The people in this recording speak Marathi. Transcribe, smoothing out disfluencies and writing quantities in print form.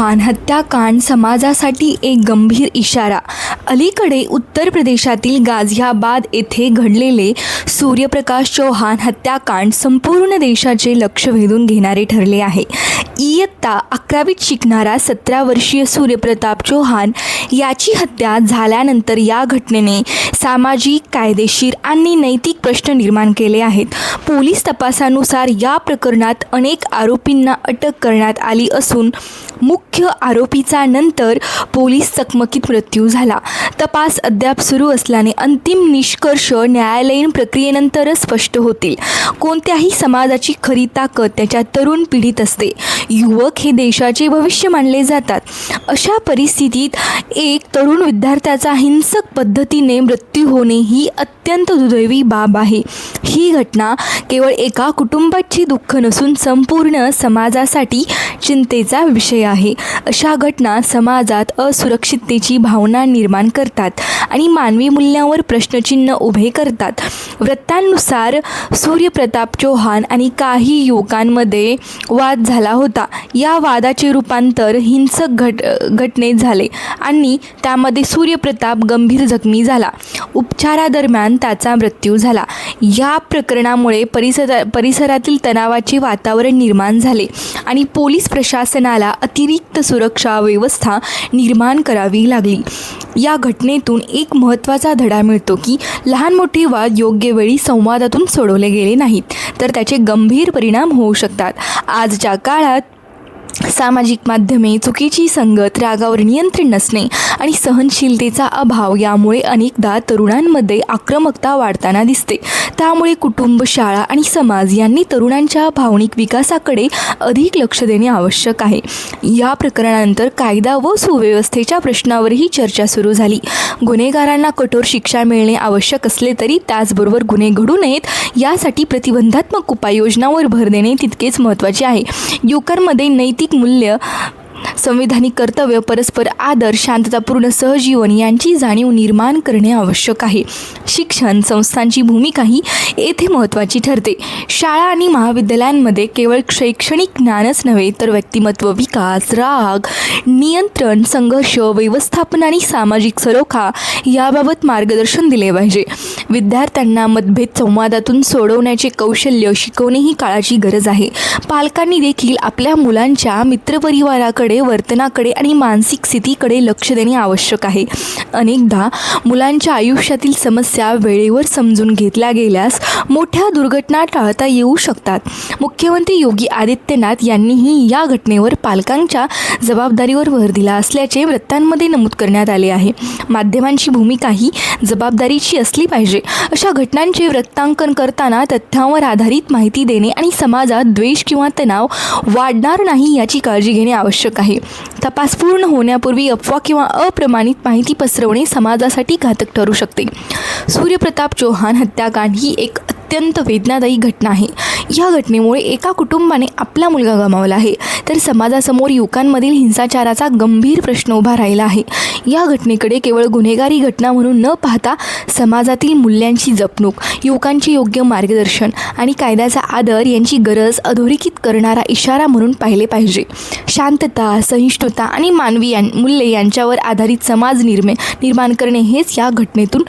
चौहान हत्याकांड समाजासाठी एक गंभीर इशारा. अलीकडे उत्तर प्रदेशातील गाझियाबाद येथे घडलेले सूर्यप्रकाश चौहान हत्याकांड संपूर्ण देशाचे लक्ष वेधून घेणारे ठरले आहे. इयत्ता 11वीत शिकणारा 17 वर्षीय सूर्यप्रताप चौहान याची हत्या झाल्यानंतर या घटनेने सामाजिक, कायदेशीर आणि नैतिक प्रश्न निर्माण केले आहेत. पोलीस तपासानुसार या प्रकरणात अनेक आरोपींना अटक करण्यात आली असून मुख्य आरोपीचा नंतर पोलीस चकमकीत मृत्यू झाला. तपास अद्याप सुरू असल्याने अंतिम निष्कर्ष न्यायालयीन प्रक्रियेनंतरच स्पष्ट होतील. कोणत्याही समाजाची खरी ताकद त्याच्या तरुण पिढीत असते. युवक हे देशाचे भविष्य मानले जातात. अशा परिस्थितीत एक तरुण विद्यार्थ्याचा हिंसक पद्धतीने मृत्यू होणे ही अत्यंत दुर्दैवी बाब आहे. ही घटना केवळ एका कुटुंबाची दुःख नसून संपूर्ण समाजासाठी चिंतेचा विषय आहे. अशा घटना समाजात असुरक्षिततेची भावना निर्माण करतात आणि मानवी मूल्यांवर प्रश्नचिन्ह उभे करतात. वृत्तांनुसार सूर्यप्रताप चौहान आणि काही युवकांमध्ये वाद झाला होता. या वादाचे रूपांतर हिंसक घटनेत झाले आणि त्यामध्ये सूर्यप्रताप गंभीर जखमी झाला. उपचारादरम्यान त्याचा मृत्यू झाला. या प्रकरणामुळे परिसरातील तणावाचे वातावरण निर्माण झाले आणि पोलीस प्रशासनाला अतिरिक्त सुरक्षा व्यवस्था निर्माण करावी लागली. या घटनेतून एक महत्त्वाचा धडा मिळतो की लहान मोठे वाद योग्य वेळी संवादातून सोडवले गेले नाहीत तर त्याचे गंभीर परिणाम होऊ शकतात. आजच्या काळात सामाजिक माध्यमे, चुकीची संगत, रागावर नियंत्रण नसणे आणि सहनशीलतेचा अभाव यामुळे अनेकदा तरुणांमध्ये आक्रमकता वाढताना दिसते. त्यामुळे कुटुंब, शाळा आणि समाज यांनी तरुणांच्या भावनिक विकासाकडे अधिक लक्ष देणे आवश्यक आहे. या प्रकरणानंतर कायदा व सुव्यवस्थेच्या प्रश्नावरही चर्चा सुरू झाली. गुन्हेगारांना कठोर शिक्षा मिळणे आवश्यक असले तरी त्याचबरोबर गुन्हे घडू नयेत यासाठी प्रतिबंधात्मक उपाययोजनांवर भर देणे तितकेच महत्त्वाचे आहे. युवकांमध्ये नैतिक मूल्य, संविधानिक कर्तव्य, परस्पर आदर, शांततापूर्ण सहजीवन यांची जाणीव निर्माण करणे आवश्यक आहे. शिक्षण संस्थांची भूमिकाही येथे महत्त्वाची ठरते. शाळा आणि महाविद्यालयांमध्ये केवळ शैक्षणिक ज्ञानच नव्हे तर व्यक्तिमत्व विकास, राग नियंत्रण, संघर्ष व्यवस्थापन आणि सामाजिक सलोखा याबाबत मार्गदर्शन दिले पाहिजे. विद्यार्थ्यांना मतभेद संवादातून सोडवण्याचे कौशल्य शिकवणे ही काळाची गरज आहे. पालकांनी देखील आपल्या मुलांच्या मित्रपरिवाराकडे, वर्तनाकडे आणि मानसिक स्थितीकडे लक्ष देणे आवश्यक आहे. अनेकदा मुलांच्या आयुष्यातील समस्या वेळेवर समजून घेतल्या गेल्यास मोठ्या दुर्घटना टाळता येऊ शकतात. मुख्यमंत्री योगी आदित्यनाथ यांनीही या घटनेवर पालकांच्या जबाबदारीवर भर दिला असल्याचे वृत्तांमध्ये नमूद करण्यात आले आहे. माध्यमांची भूमिकाही जबाबदारीची असली पाहिजे. अशा घटनांचे वृत्तांकन करताना तथ्यांवर आधारित माहिती देणे आणि समाजात द्वेष किंवा तणाव वाढणार नाही याची काळजी घेणे आवश्यक आहे. तपास पूर्ण होण्यापूर्वी अफवा किंवा अप्रमाणित माहिती पसरवणे समाजासाठी घातक ठरू शकते. सूर्यप्रताप चौहान हत्याकांड ही एक अत्यंत वेदनादायी घटना आहे. या घटनेमुळे एका कुटुंबाने आपला मुलगा गमावला आहे तर समाजासमोर युवकांमधील हिंसाचाराचा गंभीर प्रश्न उभा राहिला आहे. या घटनेकडे केवळ गुन्हेगारी घटना म्हणून न पाहता समाजातील मूल्यांची जपणूक, युवकांचे योग्य मार्गदर्शन आणि कायद्याचा आदर यांची गरज अधोरेखित करणारा इशारा म्हणून पाहिले पाहिजे. शांतता, सहिष्णुता आणि मानवी मूल्ये यांच्यावर आधारित समाज निर्माण करणे हेच या घटनेतून